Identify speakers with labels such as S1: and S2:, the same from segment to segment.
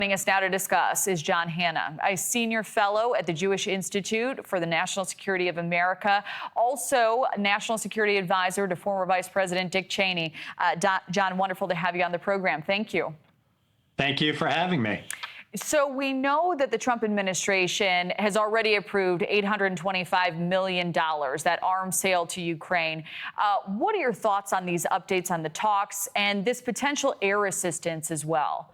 S1: Joining us now to discuss is John Hanna, a senior fellow at the Jewish Institute for the National Security of America, also National Security Advisor to former Vice President Dick Cheney. John, wonderful to have you on the program. Thank you.
S2: Thank you for having me.
S1: So we know that the Trump administration has already approved $825 million, that arms sale to Ukraine. What are your thoughts on these updates on the talks and this potential air assistance as well?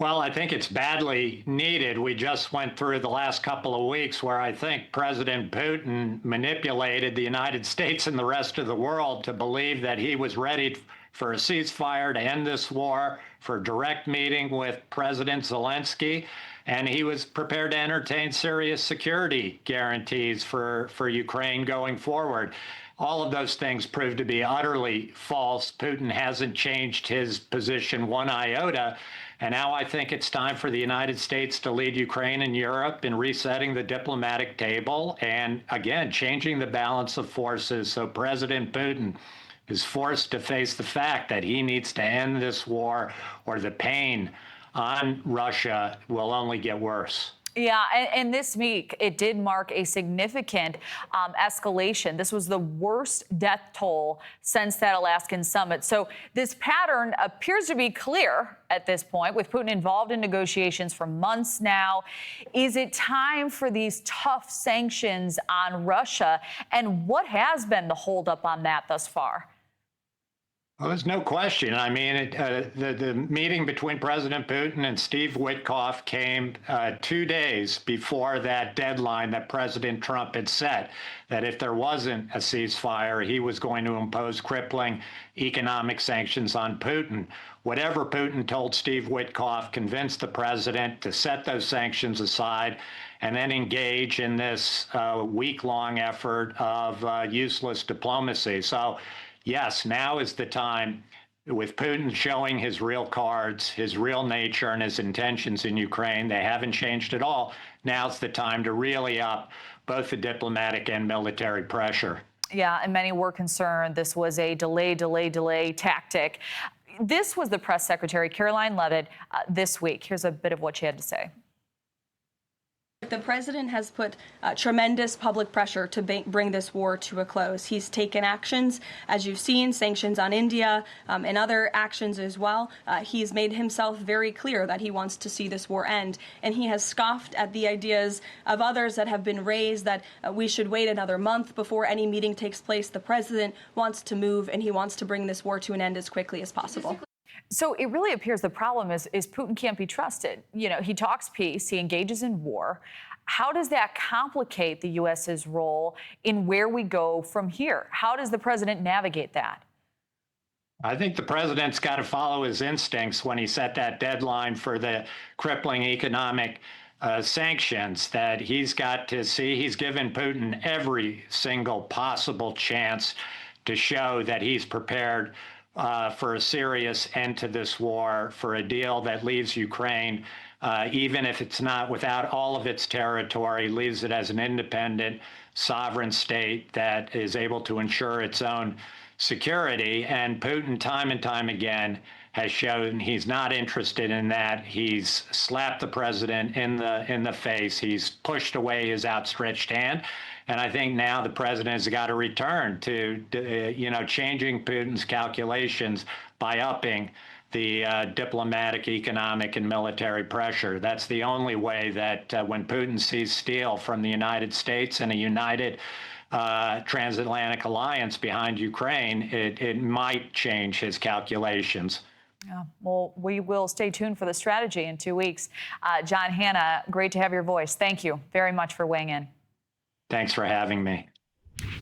S2: Well, I think it's badly needed. We just went through the last couple of weeks where I think President Putin manipulated the United States and the rest of the world to believe that he was ready for a ceasefire to end this war, for a direct meeting with President Zelensky, and he was prepared to entertain serious security guarantees for Ukraine going forward. All of those things proved to be utterly false. Putin hasn't changed his position one iota. And now I think it's time for the United States to lead Ukraine and Europe in resetting the diplomatic table and, again, changing the balance of forces so President Putin is forced to face the fact that he needs to end this war or the pain on Russia will only get worse.
S1: Yeah, and this week, it did mark a significant escalation. This was the worst death toll since that Alaskan summit. So this pattern appears to be clear at this point, with Putin involved in negotiations for months now. Is it time for these tough sanctions on Russia? And what has been the holdup on that thus far?
S2: Well, there's no question. I mean, the meeting between President Putin and Steve Witkoff came 2 days before that deadline that President Trump had set, that if there wasn't a ceasefire, he was going to impose crippling economic sanctions on Putin. Whatever Putin told Steve Witkoff convinced the president to set those sanctions aside and then engage in this week-long effort of useless diplomacy. So, yes, now is the time, with Putin showing his real cards, his real nature and his intentions in Ukraine. They haven't changed at all. Now's the time to really up both the diplomatic and military pressure.
S1: Yeah, and many were concerned this was a delay tactic. This was the press secretary, Caroline Leavitt, this week. Here's a bit of what she had to say.
S3: The president has put tremendous public pressure to bring this war to a close. He's taken actions, as you've seen, sanctions on India and other actions as well. He's made himself very clear that he wants to see this war end. And he has scoffed at the ideas of others that have been raised that we should wait another month before any meeting takes place. The president wants to move, and he wants to bring this war to an end as quickly as possible.
S1: So it really appears the problem is Putin can't be trusted. You know, he talks peace, he engages in war. How does that complicate the U.S.'s role in where we go from here? How does the president navigate that?
S2: I think the president's got to follow his instincts when he set that deadline for the crippling economic sanctions, that he's got to see he's given Putin every single possible chance to show that he's prepared for a serious end to this war, for a deal that leaves Ukraine, even if it's not without all of its territory, leaves it as an independent, sovereign state that is able to ensure its own security. And Putin, time and time again, has shown he's not interested in that. He's slapped the president in the face. He's pushed away his outstretched hand. And I think now the president has got to return to, changing Putin's calculations by upping the diplomatic, economic, and military pressure. That's the only way that when Putin sees steel from the United States and a united transatlantic alliance behind Ukraine, it might change his calculations.
S1: Yeah, well, we will stay tuned for the strategy in 2 weeks. John Hanna, great to have your voice. Thank you very much for weighing in.
S2: Thanks for having me.